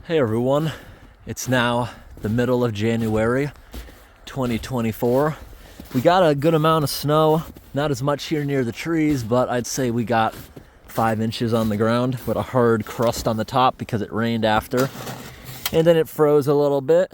Hey everyone, it's now the middle of January 2024. We got a good amount of snow, not as much here near the trees, but I'd say we got 5 inches on the ground with a hard crust on the top because it rained after. And then it froze a little bit.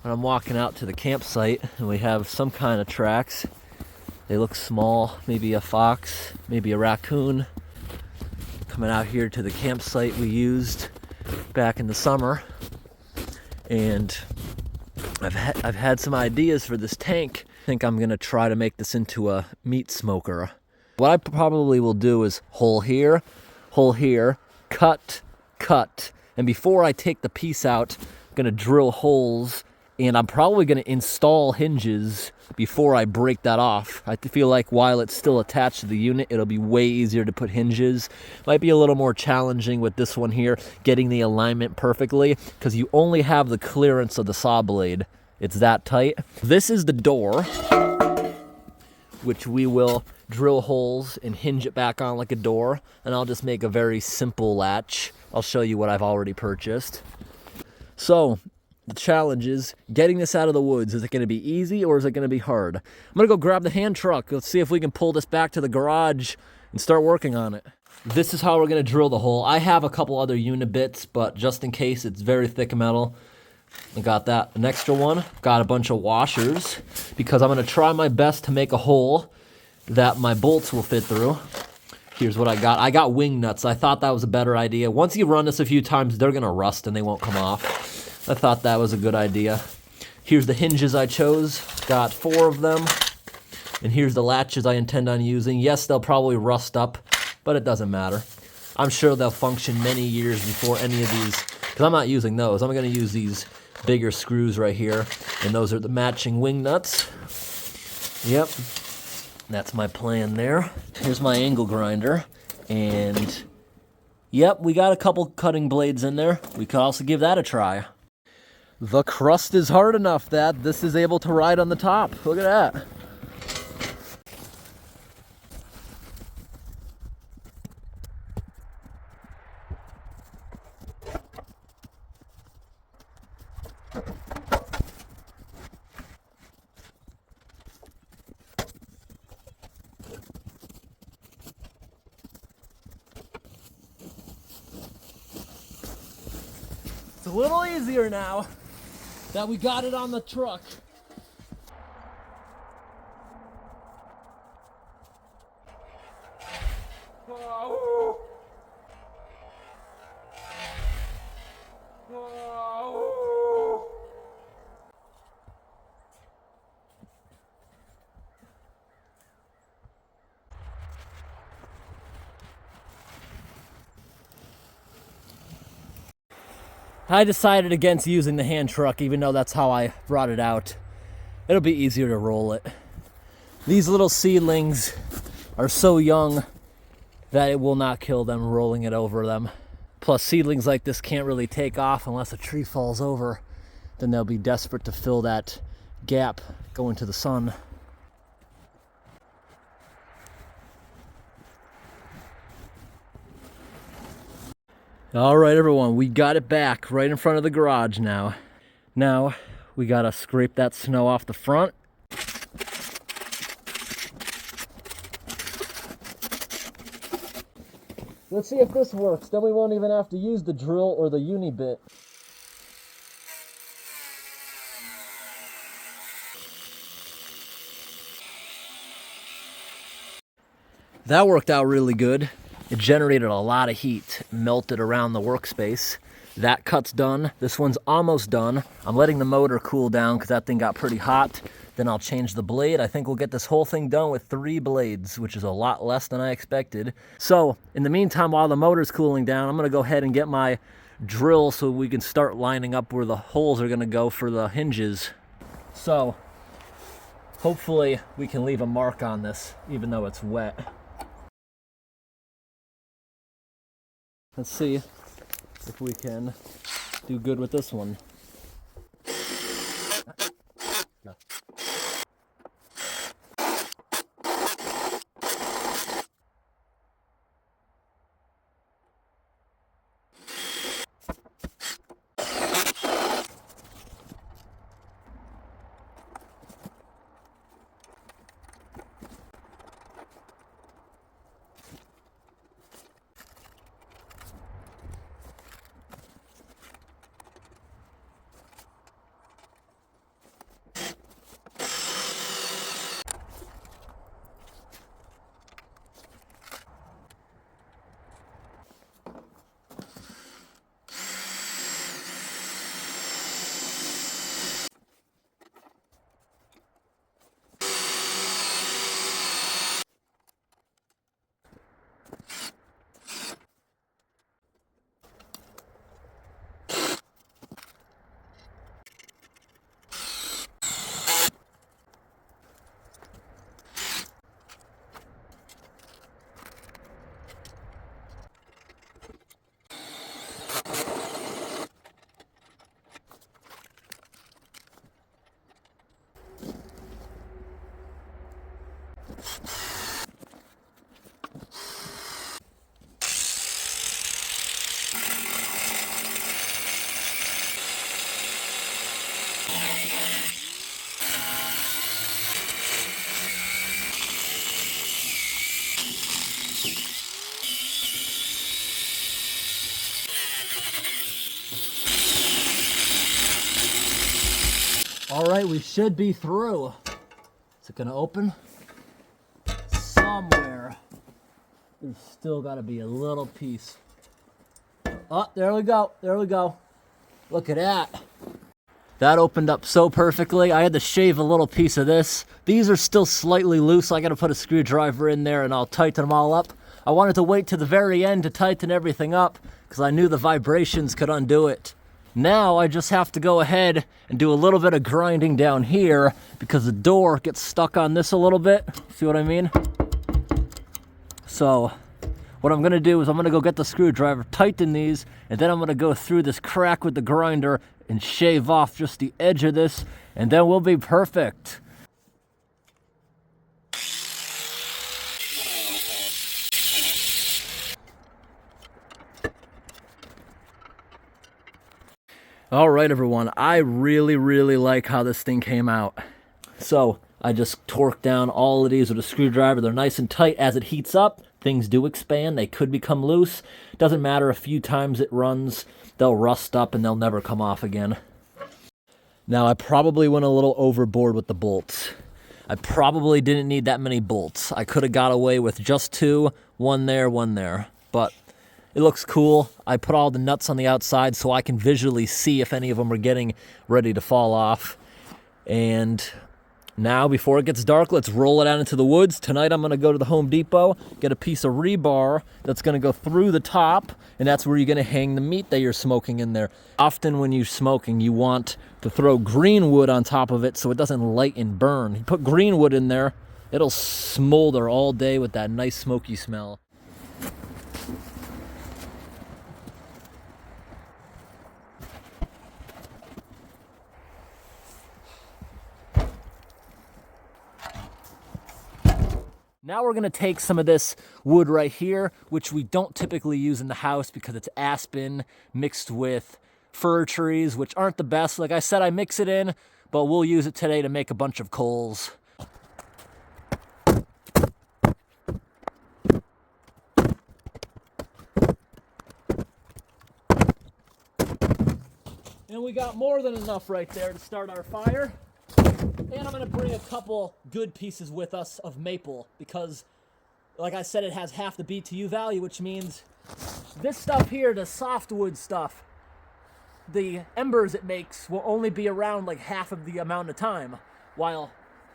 When I'm walking out to the campsite and we have some kind of tracks. They look small, maybe a fox, maybe a raccoon. Coming out here to the campsite we used back in the summer, and I've had some ideas for this tank. I think I'm gonna try to make this into a meat smoker. What I probably will do is hole here, cut, and before I take the piece out, I'm gonna drill holes, and I'm probably gonna install hinges before I break that off. I feel like while it's still attached to the unit, it'll be way easier to put hinges. Might be a little more challenging with this one here, getting the alignment perfectly, because you only have the clearance of the saw blade. It's that tight. This is the door, which we will drill holes and hinge it back on like a door, and I'll just make a very simple latch. I'll show you what I've already purchased. So, the challenge is getting this out of the woods. Is it going to be easy or is it going to be hard? I'm going to go grab the hand truck. Let's see if we can pull this back to the garage and start working on it. This is how we're going to drill the hole. I have a couple other unit bits, but just in case, it's very thick metal. I got that, an extra one. Got a bunch of washers because I'm going to try my best to make a hole that my bolts will fit through. Here's what I got. I got wing nuts. I thought that was a better idea. Once you run this a few times, they're going to rust and they won't come off. I thought that was a good idea. Here's the hinges I chose. Got 4 of them. And here's the latches I intend on using. Yes, they'll probably rust up, but it doesn't matter. I'm sure they'll function many years before any of these, because I'm not using those. I'm going to use these bigger screws right here, and those are the matching wing nuts. Yep, that's my plan there. Here's my angle grinder, and yep, we got a couple cutting blades in there. We could also give that a try. The crust is hard enough that this is able to ride on the top. Look at that. It's a little easier now that we got it on the truck. Oh. Oh. I decided against using the hand truck, even though that's how I brought it out. It'll be easier to roll it. These little seedlings are so young that it will not kill them rolling it over them. Plus, seedlings like this can't really take off unless a tree falls over. Then they'll be desperate to fill that gap going to the sun. All right, everyone, we got it back right in front of the garage now. Now, we gotta scrape that snow off the front. Let's see if this works. Then we won't even have to use the drill or the uni bit. That worked out really good. It generated a lot of heat, melted around the workspace. That cut's done. This one's almost done. I'm letting the motor cool down because that thing got pretty hot. Then I'll change the blade. I think we'll get this whole thing done with 3 blades, which is a lot less than I expected. So, in the meantime, while the motor's cooling down, I'm gonna go ahead and get my drill so we can start lining up where the holes are gonna go for the hinges. So, hopefully we can leave a mark on this, even though it's wet. Let's see if we can do good with this one. All right, we should be through. Is it gonna open? Somewhere. There's still gotta be a little piece. Oh, there we go, there we go. Look at that. That opened up so perfectly. I had to shave a little piece of this. These are still slightly loose. I gotta put a screwdriver in there and I'll tighten them all up. I wanted to wait to the very end to tighten everything up because I knew the vibrations could undo it. Now I just have to go ahead and do a little bit of grinding down here because the door gets stuck on this a little bit. See what I mean? So what I'm gonna do is I'm gonna go get the screwdriver, tighten these, and then I'm gonna go through this crack with the grinder and shave off just the edge of this, and then we'll be perfect. All right, everyone, I really like how this thing came out. So I just torqued down all of these with a screwdriver. They're nice and tight. As it heats up, things do expand. They could become loose. Doesn't matter, a few times it runs, they'll rust up and they'll never come off again. Now, I probably went a little overboard with the bolts. I probably didn't need that many bolts. I could have got away with just two, one there, but it looks cool. I put all the nuts on the outside so I can visually see if any of them are getting ready to fall off. And now, before it gets dark, let's roll it out into the woods. Tonight, I'm gonna go to the Home Depot, get a piece of rebar that's gonna go through the top, and that's where you're gonna hang the meat that you're smoking in there. Often when you're smoking, you want to throw green wood on top of it so it doesn't light and burn. You put green wood in there, it'll smolder all day with that nice smoky smell. Now we're gonna take some of this wood right here, which we don't typically use in the house because it's aspen mixed with fir trees, which aren't the best. Like I said, I mix it in, but we'll use it today to make a bunch of coals. And we got more than enough right there to start our fire. And I'm gonna bring a couple good pieces with us of maple because, like I said, it has half the BTU value, which means this stuff here, the softwood stuff, the embers it makes will only be around like half of the amount of time, while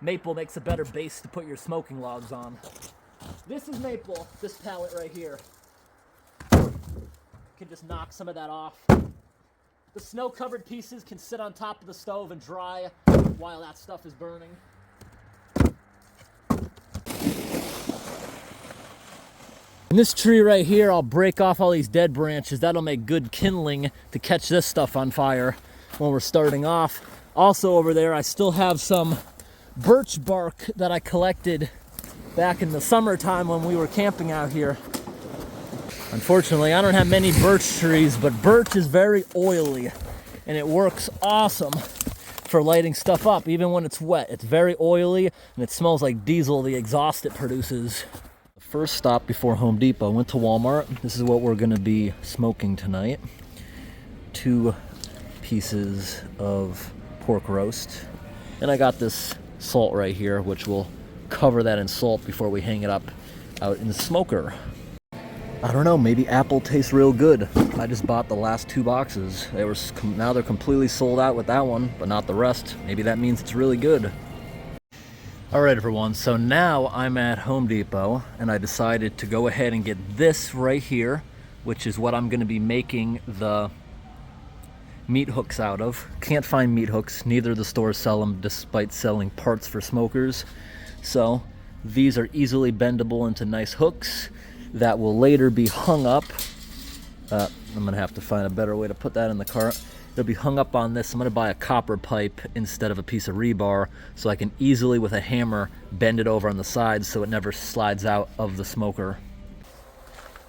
maple makes a better base to put your smoking logs on. This is maple, this pallet right here. Can just knock some of that off. The snow-covered pieces can sit on top of the stove and dry while that stuff is burning. In this tree right here, I'll break off all these dead branches. That'll make good kindling to catch this stuff on fire when we're starting off. Also over there, I still have some birch bark that I collected back in the summertime when we were camping out here. Unfortunately, I don't have many birch trees, but birch is very oily, and it works awesome for lighting stuff up, even when it's wet. It's very oily, and it smells like diesel, the exhaust it produces. The first stop before Home Depot, went to Walmart. This is what we're gonna be smoking tonight. 2 pieces of pork roast. And I got this salt right here, which will cover that in salt before we hang it up out in the smoker. I don't know, maybe apple tastes real good. I just bought the last 2 boxes. Now they're completely sold out with that one, but not the rest. Maybe that means it's really good. All right, everyone, so now I'm at Home Depot, and I decided to go ahead and get this right here, which is what I'm gonna be making the meat hooks out of. Can't find meat hooks, neither of the stores sell them despite selling parts for smokers. So these are easily bendable into nice hooks that will later be hung up. I'm gonna have to find a better way to put that in the cart. It'll be hung up on this. I'm gonna buy a copper pipe instead of a piece of rebar so I can easily with a hammer bend it over on the sides so it never slides out of the smoker.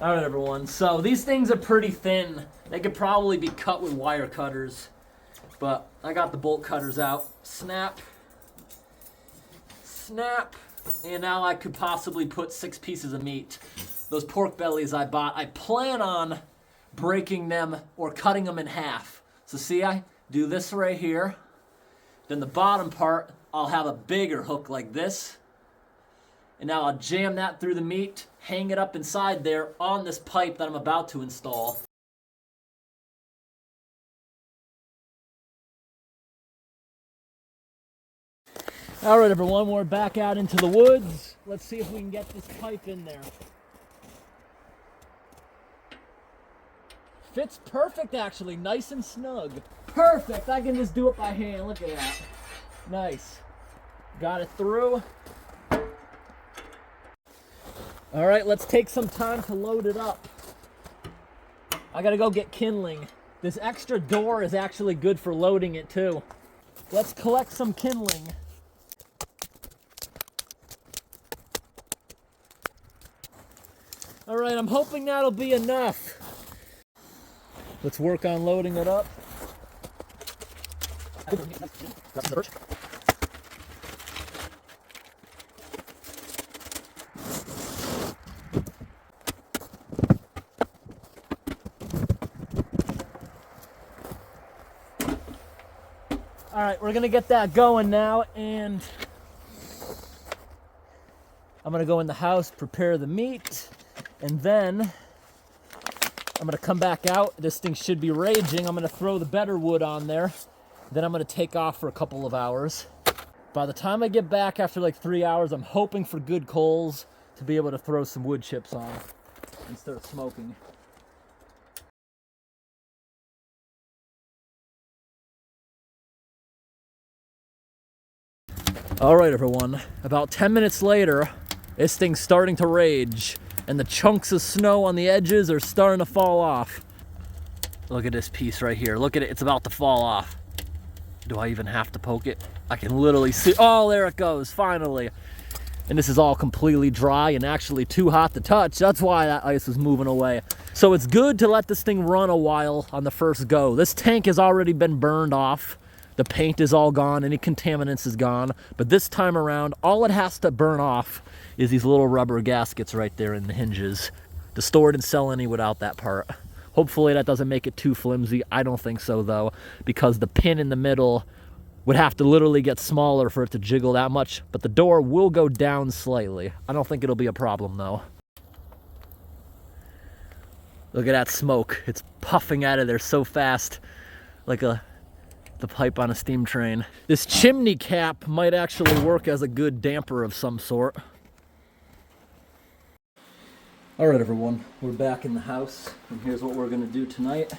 All right, everyone, so these things are pretty thin. They could probably be cut with wire cutters, but I got the bolt cutters out. Snap, snap, and now I could possibly put 6 pieces of meat. Those pork bellies I bought, I plan on breaking them or cutting them in half. So see, I do this right here, Then the bottom part, I'll have a bigger hook like this. And now I'll jam that through the meat, hang it up inside there on this pipe that I'm about to install. All right, everyone, we're back out into the woods. Let's see if we can get this pipe in there. Fits perfect, actually, nice and snug. Perfect, I can just do it by hand, look at that. Nice. Got it through. All right, let's take some time to load it up. I gotta go get kindling. This extra door is actually good for loading it too. Let's collect some kindling. All right, I'm hoping that'll be enough. Let's work on loading it up. All right, we're gonna get that going now, and I'm gonna go in the house, prepare the meat, and then I'm gonna come back out. This thing should be raging. I'm gonna throw the better wood on there. Then I'm gonna take off for a couple of hours. By the time I get back after like 3 hours, I'm hoping for good coals to be able to throw some wood chips on and start smoking. All right, everyone, about 10 minutes later, this thing's starting to rage, and the chunks of snow on the edges are starting to fall off. Look at this piece right here. Look at it, it's about to fall off. Do I even have to poke it? I can literally see, oh, there it goes, finally. And this is all completely dry and actually too hot to touch. That's why that ice was moving away. So it's good to let this thing run a while on the first go. This tank has already been burned off. The paint is all gone, any contaminants is gone. But this time around, all it has to burn off is these little rubber gaskets right there in the hinges to store it and sell any without that part. Hopefully that doesn't make it too flimsy. I don't think so though, because the pin in the middle would have to literally get smaller for it to jiggle that much, but the door will go down slightly. I don't think it'll be a problem though. Look at that smoke. It's puffing out of there so fast, like the pipe on a steam train. This chimney cap might actually work as a good damper of some sort. All right, everyone, we're back in the house, and here's what we're gonna do tonight.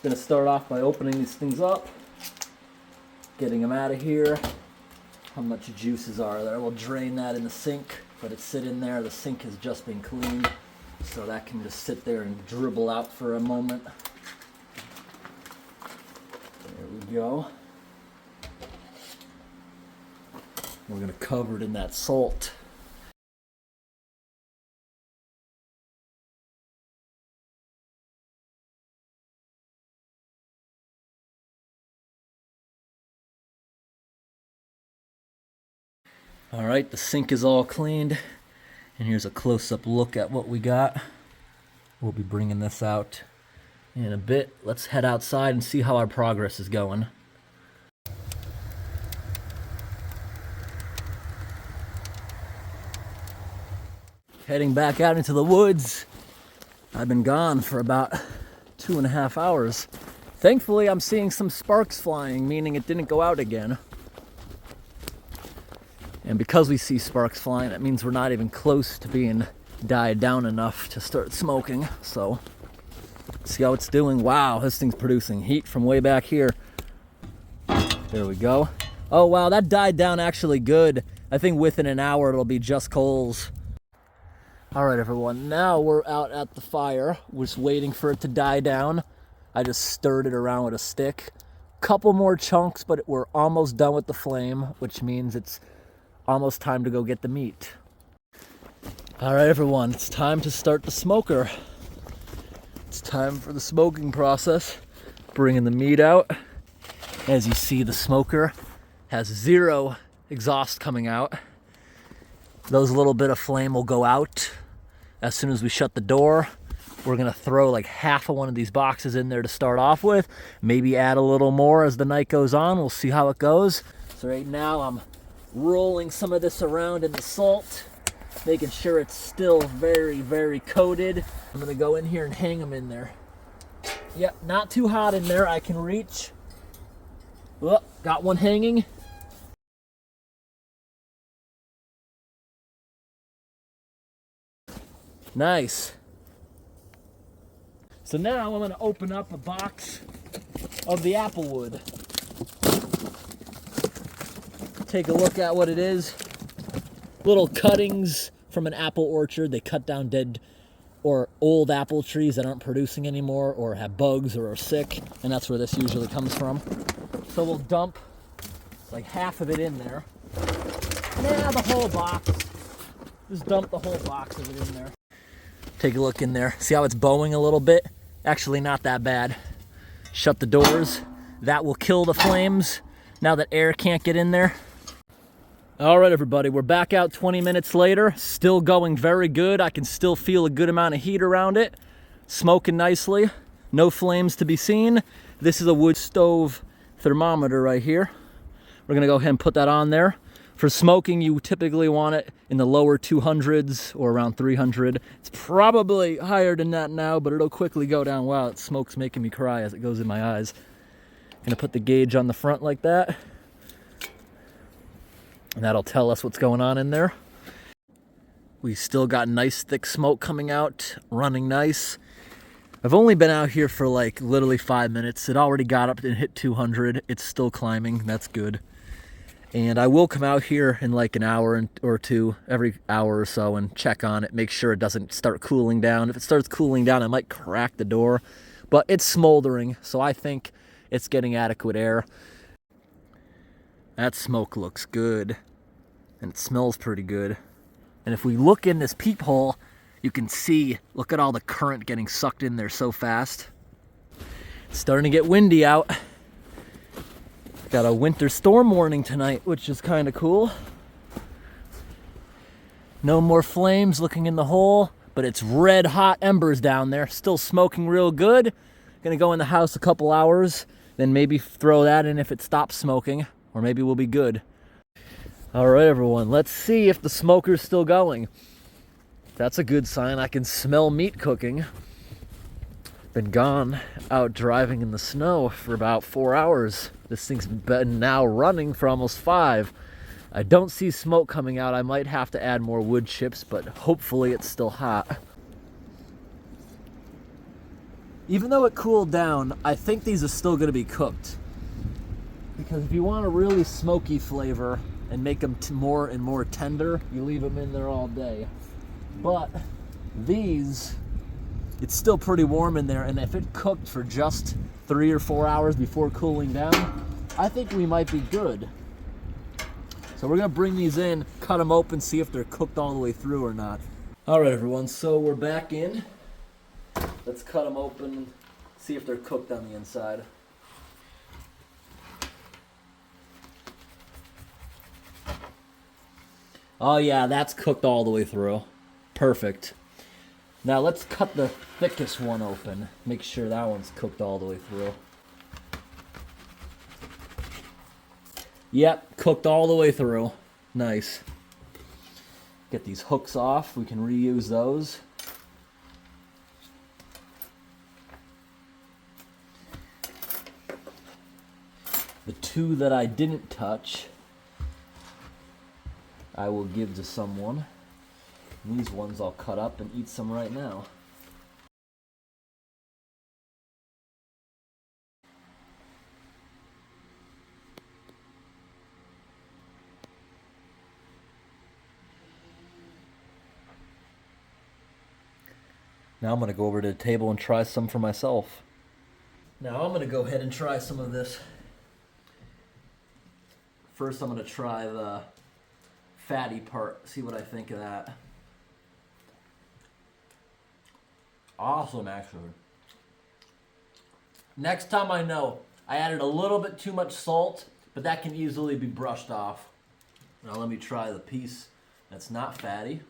Gonna start off by opening these things up, getting them out of here. How much juices are there? We'll drain that in the sink, let it sit in there. The sink has just been cleaned, so that can just sit there and dribble out for a moment. There we go. We're gonna cover it in that salt. All right, the sink is all cleaned, and here's a close-up look at what we got. We'll be bringing this out in a bit. Let's head outside and see how our progress is going. Heading back out into the woods. I've been gone for about 2.5 hours. Thankfully, I'm seeing some sparks flying, meaning it didn't go out again. And because we see sparks flying, that means we're not even close to being died down enough to start smoking. So, see how it's doing. Wow, this thing's producing heat from way back here. There we go. Oh wow, that died down actually good. I think within an hour it'll be just coals. All right, everyone, now we're out at the fire. We're just waiting for it to die down. I just stirred it around with a stick. Couple more chunks, but we're almost done with the flame, which means it's almost time to go get the meat. All right, everyone, it's time to start the smoker. It's time for the smoking process. Bringing the meat out. As you see, the smoker has 0 exhaust coming out. Those little bit of flame will go out as soon as we shut the door. We're gonna throw like half of one of these boxes in there to start off with. Maybe add a little more as the night goes on. We'll see how it goes. So right now I'm rolling some of this around in the salt, making sure it's still very, very coated. I'm gonna go in here and hang them in there. Yep, not too hot in there, I can reach. Oh, got one hanging. Nice. So now I'm gonna open up a box of the apple wood. Take a look at what it is. Little cuttings from an apple orchard. They cut down dead or old apple trees that aren't producing anymore or have bugs or are sick, and that's where this usually comes from. So we'll dump like half of it in there. Nah, the whole box. Just dump the whole box of it in there. Take a look in there. See how it's bowing a little bit? Actually not that bad. Shut the doors. That will kill the flames now that air can't get in there. All right, everybody, we're back out 20 minutes later. Still going very good. I can still feel a good amount of heat around it. Smoking nicely. No flames to be seen. This is a wood stove thermometer right here. We're gonna go ahead and put that on there. For smoking, you typically want it in the lower 200s or around 300. It's probably higher than that now, but it'll quickly go down. Wow, it smoke's making me cry as it goes in my eyes. Gonna put the gauge on the front like that. And that'll tell us what's going on in there. We still got nice thick smoke coming out, running nice. I've only been out here for like literally 5 minutes. It already got up and hit 200. It's still climbing, that's good. And I will come out here in like an hour or two, every hour or so, and check on it, make sure it doesn't start cooling down. If it starts cooling down, I might crack the door, but it's smoldering, so I think it's getting adequate air. That smoke looks good, and it smells pretty good. And if we look in this peephole, you can see, look at all the current getting sucked in there so fast. It's starting to get windy out. Got a winter storm warning tonight, which is kind of cool. No more flames looking in the hole, but it's red hot embers down there. Still smoking real good. Gonna go in the house a couple hours, then maybe throw that in if it stops smoking, or maybe we'll be good. All right, everyone, let's see if the smoker's still going. That's a good sign. I can smell meat cooking. Been gone out driving in the snow for about 4 hours. This thing's been now running for almost 5. I don't see smoke coming out. I might have to add more wood chips, but hopefully it's still hot. Even though it cooled down, I think these are still going to be cooked. Because if you want a really smoky flavor and make them more and more tender, you leave them in there all day. But these, it's still pretty warm in there, and if it cooked for just 3 or 4 hours before cooling down, I think we might be good. So we're gonna bring these in, cut them open, see if they're cooked all the way through or not. All right, everyone, so we're back in. Let's cut them open, see if they're cooked on the inside. Oh yeah, that's cooked all the way through. Perfect. Now let's cut the thickest one open. Make sure that one's cooked all the way through. Yep, cooked all the way through. Nice. Get these hooks off. We can reuse those. The 2 that I didn't touch, I will give to someone. These ones I'll cut up and eat some right now. Now I'm going to go over to the table and try some for myself. Now I'm going to go ahead and try some of this. First I'm going to try the fatty part, see what I think of that. Awesome, actually. Next time I know, I added a little bit too much salt, but that can easily be brushed off. Now let me try the piece that's not fatty.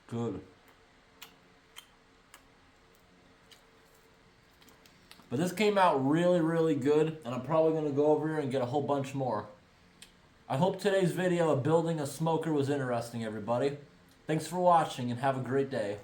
Good. But this came out really, really good, and I'm probably going to go over here and get a whole bunch more. I hope today's video of building a smoker was interesting, everybody. Thanks for watching, and have a great day.